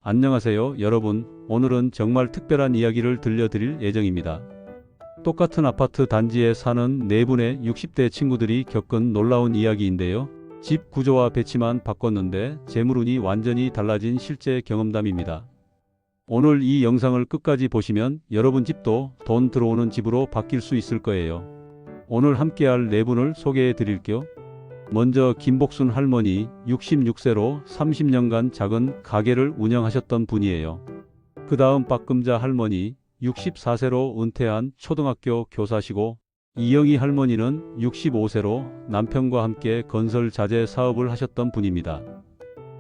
안녕하세요, 여러분. 오늘은 정말 특별한 이야기를 들려드릴 예정입니다. 똑같은 아파트 단지에 사는 네 분의 60대 친구들이 겪은 놀라운 이야기인데요. 집 구조와 배치만 바꿨는데 재물운이 완전히 달라진 실제 경험담입니다. 오늘 이 영상을 끝까지 보시면 여러분 집도 돈 들어오는 집으로 바뀔 수 있을 거예요. 오늘 함께할 네 분을 소개해 드릴게요. 먼저 김복순 할머니, 66세로 30년간 작은 가게를 운영하셨던 분이에요. 그 다음 박금자 할머니, 64세로 은퇴한 초등학교 교사시고, 이영희 할머니는 65세로 남편과 함께 건설 자재 사업을 하셨던 분입니다.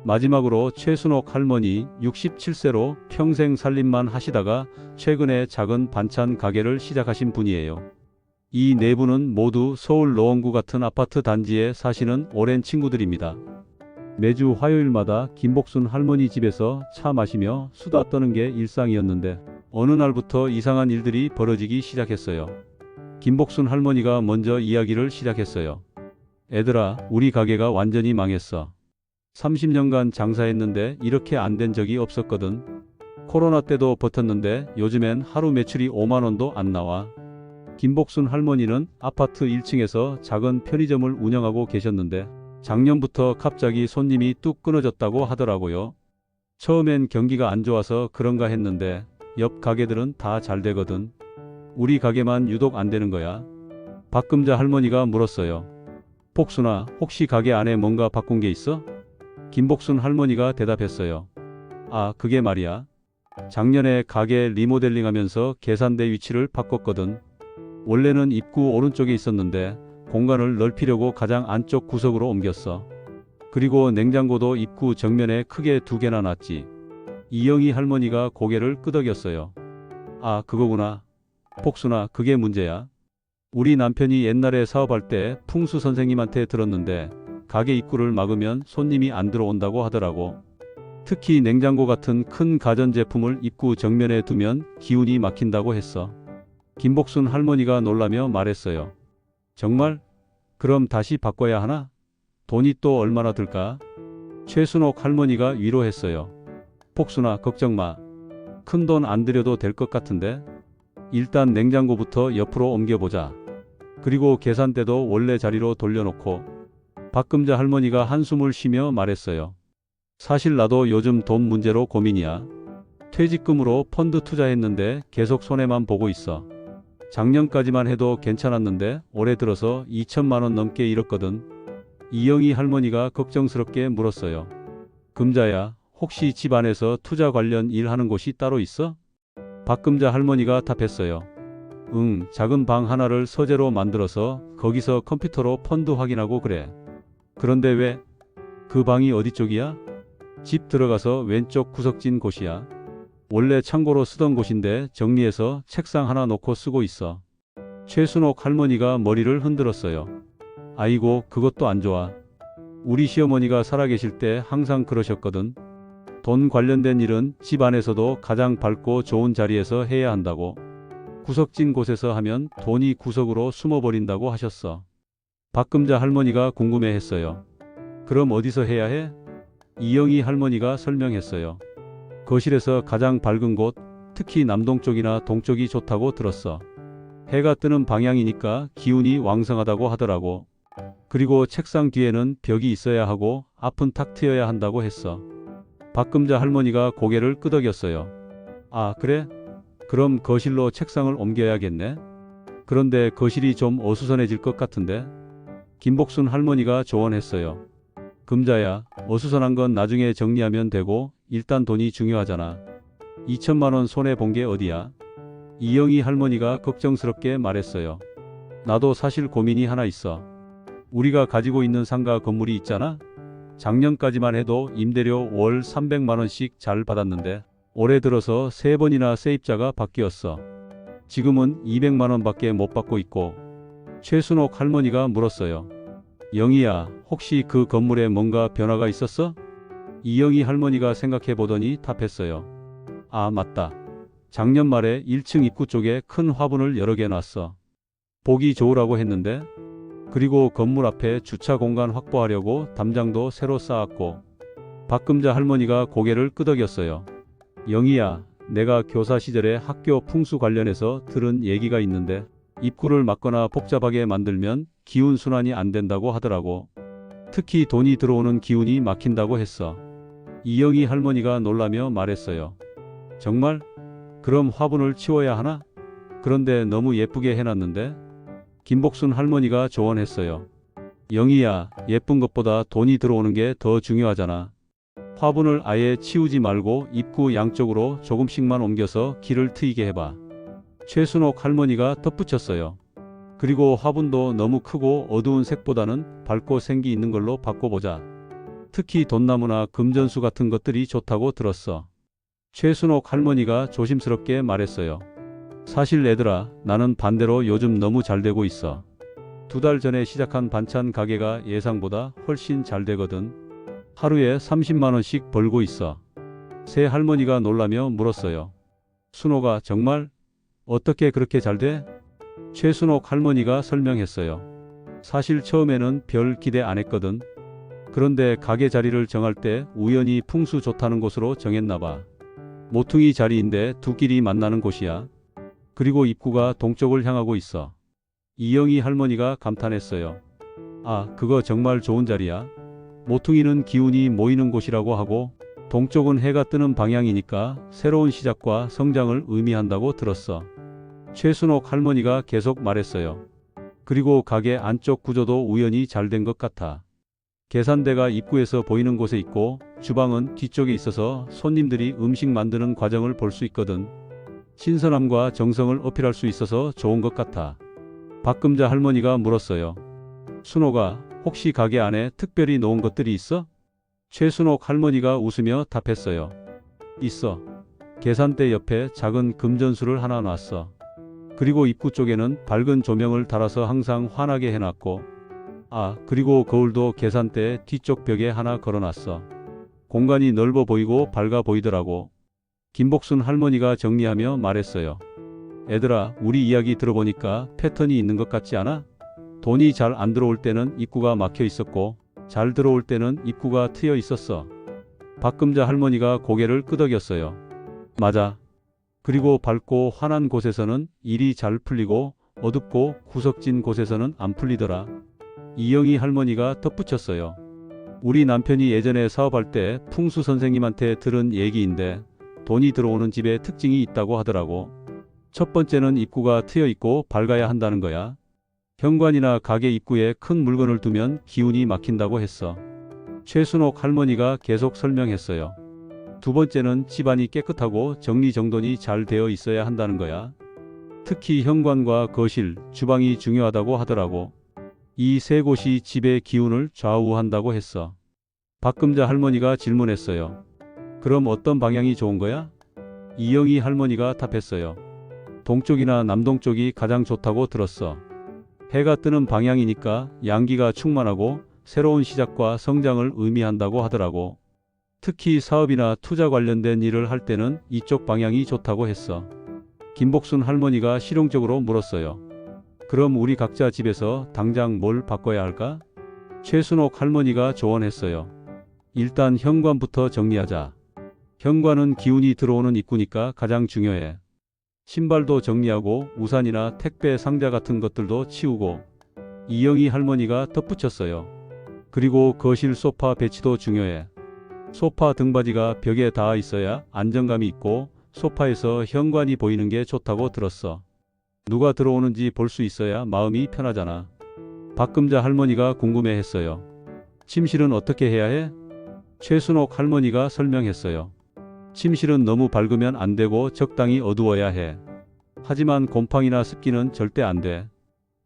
마지막으로 최순옥 할머니, 67세로 평생 살림만 하시다가 최근에 작은 반찬 가게를 시작하신 분이에요. 이 네 분은 모두 서울 노원구 같은 아파트 단지에 사시는 오랜 친구들입니다. 매주 화요일마다 김복순 할머니 집에서 차 마시며 수다 떠는 게 일상이었는데 어느 날부터 이상한 일들이 벌어지기 시작했어요. 김복순 할머니가 먼저 이야기를 시작했어요. 애들아, 우리 가게가 완전히 망했어. 30년간 장사했는데 이렇게 안 된 적이 없었거든. 코로나 때도 버텼는데 요즘엔 하루 매출이 5만 원도 안 나와. 김복순 할머니는 아파트 1층에서 작은 편의점을 운영하고 계셨는데 작년부터 갑자기 손님이 뚝 끊어졌다고 하더라고요. 처음엔 경기가 안 좋아서 그런가 했는데 옆 가게들은 다 잘 되거든. 우리 가게만 유독 안 되는 거야. 박금자 할머니가 물었어요. 복순아, 혹시 가게 안에 뭔가 바꾼 게 있어? 김복순 할머니가 대답했어요. 아, 그게 말이야. 작년에 가게 리모델링 하면서 계산대 위치를 바꿨거든. 원래는 입구 오른쪽에 있었는데 공간을 넓히려고 가장 안쪽 구석으로 옮겼어. 그리고 냉장고도 입구 정면에 크게 2개나 놨지. 이영희 할머니가 고개를 끄덕였어요. 아, 그거구나. 복순아, 그게 문제야. 우리 남편이 옛날에 사업할 때 풍수 선생님한테 들었는데 가게 입구를 막으면 손님이 안 들어온다고 하더라고. 특히 냉장고 같은 큰 가전제품을 입구 정면에 두면 기운이 막힌다고 했어. 김복순 할머니가 놀라며 말했어요. 정말? 그럼 다시 바꿔야 하나? 돈이 또 얼마나 들까? 최순옥 할머니가 위로했어요. 복순아, 걱정 마. 큰 돈 안 들여도 될 것 같은데? 일단 냉장고부터 옆으로 옮겨보자. 그리고 계산대도 원래 자리로 돌려놓고. 박금자 할머니가 한숨을 쉬며 말했어요. 사실 나도 요즘 돈 문제로 고민이야. 퇴직금으로 펀드 투자했는데 계속 손해만 보고 있어. 작년까지만 해도 괜찮았는데 올해 들어서 2천만 원 넘게 잃었거든. 이영희 할머니가 걱정스럽게 물었어요. 금자야, 혹시 집 안에서 투자 관련 일 하는 곳이 따로 있어? 박금자 할머니가 답했어요. 응, 작은 방 하나를 서재로 만들어서 거기서 컴퓨터로 펀드 확인하고 그래. 그런데 왜? 그 방이 어디 쪽이야? 집 들어가서 왼쪽 구석진 곳이야. 원래 창고로 쓰던 곳인데 정리해서 책상 하나 놓고 쓰고 있어. 최순옥 할머니가 머리를 흔들었어요. 아이고, 그것도 안 좋아. 우리 시어머니가 살아계실 때 항상 그러셨거든. 돈 관련된 일은 집 안에서도 가장 밝고 좋은 자리에서 해야 한다고. 구석진 곳에서 하면 돈이 구석으로 숨어버린다고 하셨어. 박금자 할머니가 궁금해했어요. 그럼 어디서 해야 해? 이영희 할머니가 설명했어요. 거실에서 가장 밝은 곳, 특히 남동쪽이나 동쪽이 좋다고 들었어. 해가 뜨는 방향이니까 기운이 왕성하다고 하더라고. 그리고 책상 뒤에는 벽이 있어야 하고 앞은 탁 트여야 한다고 했어. 박금자 할머니가 고개를 끄덕였어요. 아, 그래? 그럼 거실로 책상을 옮겨야겠네? 그런데 거실이 좀 어수선해질 것 같은데? 김복순 할머니가 조언했어요. 금자야, 어수선한 건 나중에 정리하면 되고 일단 돈이 중요하잖아. 2천만 원 손해본 게 어디야? 이영희 할머니가 걱정스럽게 말했어요. 나도 사실 고민이 하나 있어. 우리가 가지고 있는 상가 건물이 있잖아? 작년까지만 해도 임대료 월 300만 원씩 잘 받았는데 올해 들어서 3번이나 세입자가 바뀌었어. 지금은 200만 원밖에 못 받고 있고. 최순옥 할머니가 물었어요. 영희야, 혹시 그 건물에 뭔가 변화가 있었어? 이영희 할머니가 생각해 보더니 답했어요. 아, 맞다. 작년 말에 1층 입구 쪽에 큰 화분을 여러 개 놨어. 보기 좋으라고 했는데. 그리고 건물 앞에 주차 공간 확보하려고 담장도 새로 쌓았고. 박금자 할머니가 고개를 끄덕였어요. 영희야, 내가 교사 시절에 학교 풍수 관련해서 들은 얘기가 있는데 입구를 막거나 복잡하게 만들면 기운 순환이 안 된다고 하더라고. 특히 돈이 들어오는 기운이 막힌다고 했어. 이영희 할머니가 놀라며 말했어요. 정말? 그럼 화분을 치워야 하나? 그런데 너무 예쁘게 해놨는데? 김복순 할머니가 조언했어요. 영희야, 예쁜 것보다 돈이 들어오는 게 더 중요하잖아. 화분을 아예 치우지 말고 입구 양쪽으로 조금씩만 옮겨서 길을 트이게 해봐. 최순옥 할머니가 덧붙였어요. 그리고 화분도 너무 크고 어두운 색보다는 밝고 생기 있는 걸로 바꿔보자. 특히 돈나무나 금전수 같은 것들이 좋다고 들었어. 최순옥 할머니가 조심스럽게 말했어요. 사실 애들아, 나는 반대로 요즘 너무 잘 되고 있어. 2달 전에 시작한 반찬 가게가 예상보다 훨씬 잘 되거든. 하루에 30만 원씩 벌고 있어. 새 할머니가 놀라며 물었어요. 순옥아, 정말? 어떻게 그렇게 잘 돼? 최순옥 할머니가 설명했어요. 사실 처음에는 별 기대 안 했거든. 그런데 가게 자리를 정할 때 우연히 풍수 좋다는 곳으로 정했나 봐. 모퉁이 자리인데 두 길이 만나는 곳이야. 그리고 입구가 동쪽을 향하고 있어. 이영희 할머니가 감탄했어요. 아, 그거 정말 좋은 자리야. 모퉁이는 기운이 모이는 곳이라고 하고 동쪽은 해가 뜨는 방향이니까 새로운 시작과 성장을 의미한다고 들었어. 최순옥 할머니가 계속 말했어요. 그리고 가게 안쪽 구조도 우연히 잘 된 것 같아. 계산대가 입구에서 보이는 곳에 있고 주방은 뒤쪽에 있어서 손님들이 음식 만드는 과정을 볼 수 있거든. 신선함과 정성을 어필할 수 있어서 좋은 것 같아. 박금자 할머니가 물었어요. 순옥아, 혹시 가게 안에 특별히 놓은 것들이 있어? 최순옥 할머니가 웃으며 답했어요. 있어. 계산대 옆에 작은 금전수를 하나 놨어. 그리고 입구 쪽에는 밝은 조명을 달아서 항상 환하게 해놨고, 아, 그리고 거울도 계산대 뒤쪽 벽에 하나 걸어놨어. 공간이 넓어 보이고 밝아 보이더라고. 김복순 할머니가 정리하며 말했어요. 애들아, 우리 이야기 들어보니까 패턴이 있는 것 같지 않아? 돈이 잘 안 들어올 때는 입구가 막혀 있었고 잘 들어올 때는 입구가 트여 있었어. 박금자 할머니가 고개를 끄덕였어요. 맞아. 그리고 밝고 환한 곳에서는 일이 잘 풀리고 어둡고 구석진 곳에서는 안 풀리더라. 이영희 할머니가 덧붙였어요. 우리 남편이 예전에 사업할 때 풍수 선생님한테 들은 얘기인데 돈이 들어오는 집에 특징이 있다고 하더라고. 첫 번째는 입구가 트여 있고 밝아야 한다는 거야. 현관이나 가게 입구에 큰 물건을 두면 기운이 막힌다고 했어. 최순옥 할머니가 계속 설명했어요. 두 번째는 집안이 깨끗하고 정리정돈이 잘 되어 있어야 한다는 거야. 특히 현관과 거실, 주방이 중요하다고 하더라고. 이 세 곳이 집의 기운을 좌우한다고 했어. 박금자 할머니가 질문했어요. 그럼 어떤 방향이 좋은 거야? 이영희 할머니가 답했어요. 동쪽이나 남동쪽이 가장 좋다고 들었어. 해가 뜨는 방향이니까 양기가 충만하고 새로운 시작과 성장을 의미한다고 하더라고. 특히 사업이나 투자 관련된 일을 할 때는 이쪽 방향이 좋다고 했어. 김복순 할머니가 실용적으로 물었어요. 그럼 우리 각자 집에서 당장 뭘 바꿔야 할까? 최순옥 할머니가 조언했어요. 일단 현관부터 정리하자. 현관은 기운이 들어오는 입구니까 가장 중요해. 신발도 정리하고 우산이나 택배 상자 같은 것들도 치우고. 이영희 할머니가 덧붙였어요. 그리고 거실 소파 배치도 중요해. 소파 등받이가 벽에 닿아 있어야 안정감이 있고 소파에서 현관이 보이는 게 좋다고 들었어. 누가 들어오는지 볼 수 있어야 마음이 편하잖아. 박금자 할머니가 궁금해했어요. 침실은 어떻게 해야 해? 최순옥 할머니가 설명했어요. 침실은 너무 밝으면 안 되고 적당히 어두워야 해. 하지만 곰팡이나 습기는 절대 안 돼.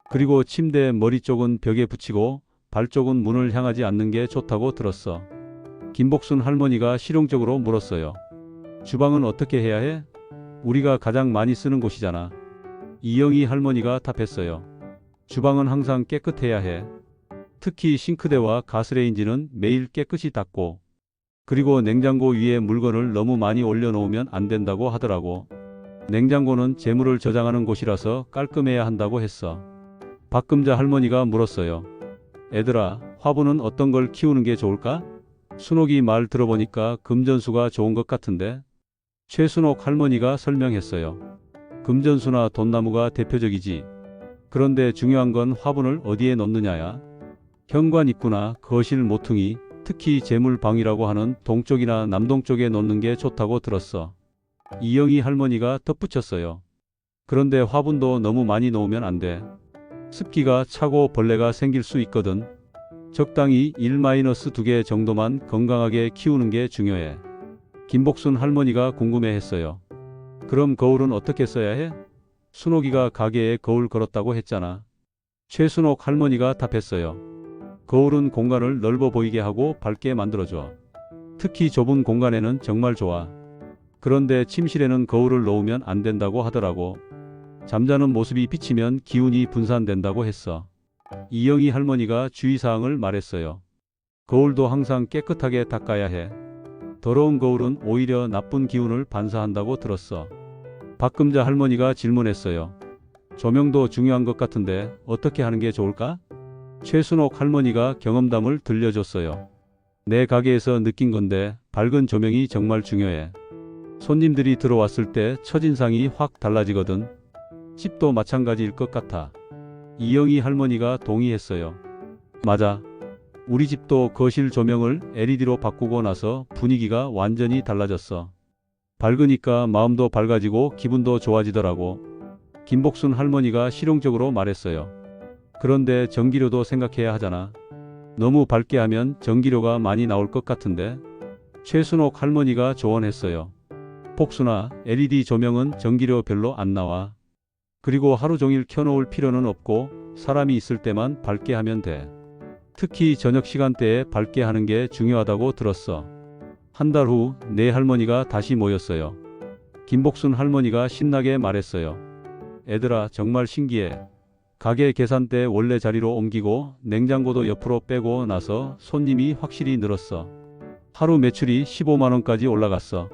그리고 침대 머리 쪽은 벽에 붙이고 발 쪽은 문을 향하지 않는 게 좋다고 들었어. 김복순 할머니가 실용적으로 물었어요. 주방은 어떻게 해야 해? 우리가 가장 많이 쓰는 곳이잖아. 이영희 할머니가 답했어요. 주방은 항상 깨끗해야 해. 특히 싱크대와 가스레인지는 매일 깨끗이 닦고. 그리고 냉장고 위에 물건을 너무 많이 올려놓으면 안 된다고 하더라고. 냉장고는 재물을 저장하는 곳이라서 깔끔해야 한다고 했어. 박금자 할머니가 물었어요. 애들아, 화분은 어떤 걸 키우는 게 좋을까? 순옥이 말 들어보니까 금전수가 좋은 것 같은데. 최순옥 할머니가 설명했어요. 금전수나 돈나무가 대표적이지. 그런데 중요한 건 화분을 어디에 넣느냐야. 현관 입구나 거실 모퉁이, 특히 재물방이라고 하는 동쪽이나 남동쪽에 놓는 게 좋다고 들었어. 이영희 할머니가 덧붙였어요. 그런데 화분도 너무 많이 놓으면 안 돼. 습기가 차고 벌레가 생길 수 있거든. 적당히 1-2개 정도만 건강하게 키우는 게 중요해. 김복순 할머니가 궁금해했어요. 그럼 거울은 어떻게 써야 해? 순옥이가 가게에 거울 걸었다고 했잖아. 최순옥 할머니가 답했어요. 거울은 공간을 넓어 보이게 하고 밝게 만들어줘. 특히 좁은 공간에는 정말 좋아. 그런데 침실에는 거울을 놓으면 안 된다고 하더라고. 잠자는 모습이 비치면 기운이 분산된다고 했어. 이영희 할머니가 주의사항을 말했어요. 거울도 항상 깨끗하게 닦아야 해. 더러운 거울은 오히려 나쁜 기운을 반사한다고 들었어. 박금자 할머니가 질문했어요. 조명도 중요한 것 같은데 어떻게 하는 게 좋을까? 최순옥 할머니가 경험담을 들려줬어요. 내 가게에서 느낀 건데 밝은 조명이 정말 중요해. 손님들이 들어왔을 때 첫인상이 확 달라지거든. 집도 마찬가지일 것 같아. 이영희 할머니가 동의했어요. 맞아. 우리 집도 거실 조명을 LED로 바꾸고 나서 분위기가 완전히 달라졌어. 밝으니까 마음도 밝아지고 기분도 좋아지더라고. 김복순 할머니가 실용적으로 말했어요. 그런데 전기료도 생각해야 하잖아. 너무 밝게 하면 전기료가 많이 나올 것 같은데. 최순옥 할머니가 조언했어요. 복수나 LED 조명은 전기료 별로 안 나와. 그리고 하루 종일 켜놓을 필요는 없고 사람이 있을 때만 밝게 하면 돼. 특히 저녁 시간대에 밝게 하는 게 중요하다고 들었어. 한 달 후 네 할머니가 다시 모였어요. 김복순 할머니가 신나게 말했어요. 애들아, 정말 신기해. 가게 계산대 원래 자리로 옮기고 냉장고도 옆으로 빼고 나서 손님이 확실히 늘었어. 하루 매출이 15만 원까지 올라갔어.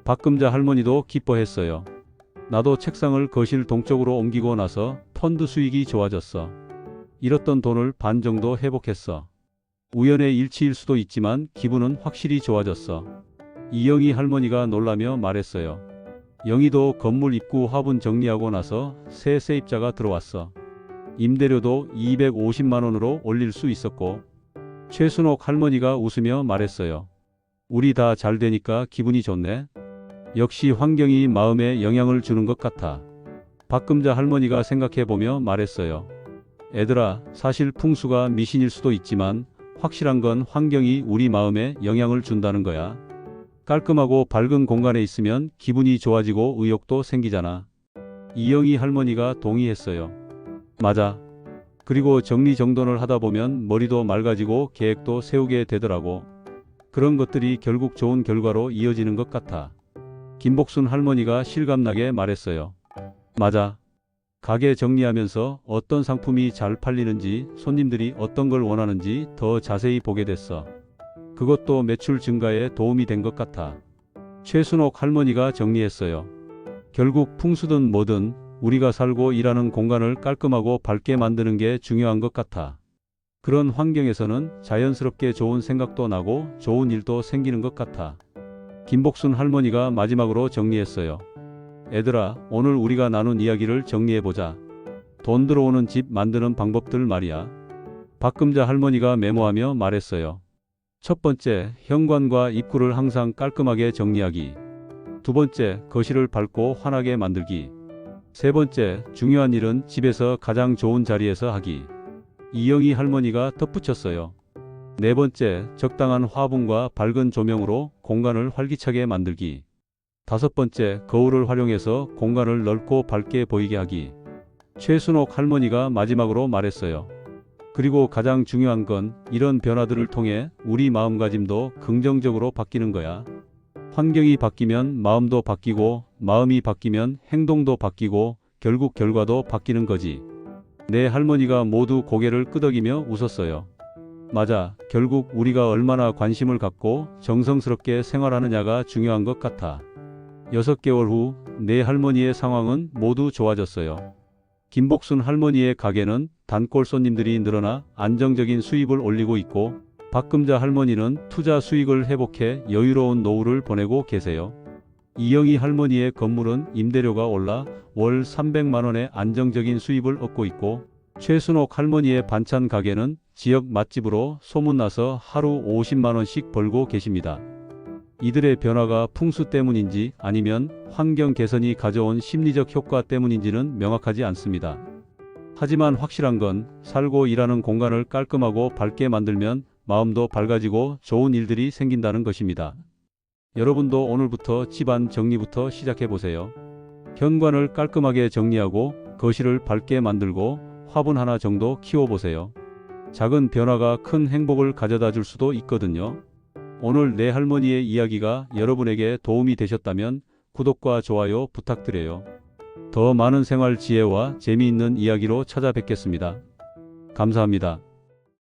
박금자 할머니도 기뻐했어요. 나도 책상을 거실 동쪽으로 옮기고 나서 펀드 수익이 좋아졌어. 잃었던 돈을 반 정도 회복했어. 우연의 일치일 수도 있지만 기분은 확실히 좋아졌어. 이영희 할머니가 놀라며 말했어요. 영희도 건물 입구 화분 정리하고 나서 새 세입자가 들어왔어. 임대료도 250만 원으로 올릴 수 있었고. 최순옥 할머니가 웃으며 말했어요. 우리 다 잘 되니까 기분이 좋네. 역시 환경이 마음에 영향을 주는 것 같아. 박금자 할머니가 생각해보며 말했어요. 애들아, 사실 풍수가 미신일 수도 있지만 확실한 건 환경이 우리 마음에 영향을 준다는 거야. 깔끔하고 밝은 공간에 있으면 기분이 좋아지고 의욕도 생기잖아. 이영희 할머니가 동의했어요. 맞아. 그리고 정리정돈을 하다 보면 머리도 맑아지고 계획도 세우게 되더라고. 그런 것들이 결국 좋은 결과로 이어지는 것 같아. 김복순 할머니가 실감나게 말했어요. 맞아. 가게 정리하면서 어떤 상품이 잘 팔리는지, 손님들이 어떤 걸 원하는지 더 자세히 보게 됐어. 그것도 매출 증가에 도움이 된 것 같아. 최순옥 할머니가 정리했어요. 결국 풍수든 뭐든 우리가 살고 일하는 공간을 깔끔하고 밝게 만드는 게 중요한 것 같아. 그런 환경에서는 자연스럽게 좋은 생각도 나고 좋은 일도 생기는 것 같아. 김복순 할머니가 마지막으로 정리했어요. 애들아, 오늘 우리가 나눈 이야기를 정리해보자. 돈 들어오는 집 만드는 방법들 말이야. 박금자 할머니가 메모하며 말했어요. 첫 번째, 현관과 입구를 항상 깔끔하게 정리하기. 두 번째, 거실을 밝고 환하게 만들기. 세 번째, 중요한 일은 집에서 가장 좋은 자리에서 하기. 이영희 할머니가 덧붙였어요. 네 번째, 적당한 화분과 밝은 조명으로 공간을 활기차게 만들기. 다섯 번째, 거울을 활용해서 공간을 넓고 밝게 보이게 하기. 최순옥 할머니가 마지막으로 말했어요. 그리고 가장 중요한 건 이런 변화들을 통해 우리 마음가짐도 긍정적으로 바뀌는 거야. 환경이 바뀌면 마음도 바뀌고, 마음이 바뀌면 행동도 바뀌고, 결국 결과도 바뀌는 거지. 네 할머니가 모두 고개를 끄덕이며 웃었어요. 맞아. 결국 우리가 얼마나 관심을 갖고 정성스럽게 생활하느냐가 중요한 것 같아. 6개월 후 네 할머니의 상황은 모두 좋아졌어요. 김복순 할머니의 가게는 단골 손님들이 늘어나 안정적인 수입을 올리고 있고, 박금자 할머니는 투자 수익을 회복해 여유로운 노후를 보내고 계세요. 이영희 할머니의 건물은 임대료가 올라 월 300만 원의 안정적인 수입을 얻고 있고, 최순옥 할머니의 반찬 가게는 지역 맛집으로 소문나서 하루 50만 원씩 벌고 계십니다. 이들의 변화가 풍수 때문인지 아니면 환경 개선이 가져온 심리적 효과 때문인지는 명확하지 않습니다. 하지만 확실한 건 살고 일하는 공간을 깔끔하고 밝게 만들면 마음도 밝아지고 좋은 일들이 생긴다는 것입니다. 여러분도 오늘부터 집안 정리부터 시작해보세요. 현관을 깔끔하게 정리하고 거실을 밝게 만들고 화분 하나 정도 키워보세요. 작은 변화가 큰 행복을 가져다 줄 수도 있거든요. 오늘 내 할머니의 이야기가 여러분에게 도움이 되셨다면 구독과 좋아요 부탁드려요. 더 많은 생활 지혜와 재미있는 이야기로 찾아뵙겠습니다. 감사합니다.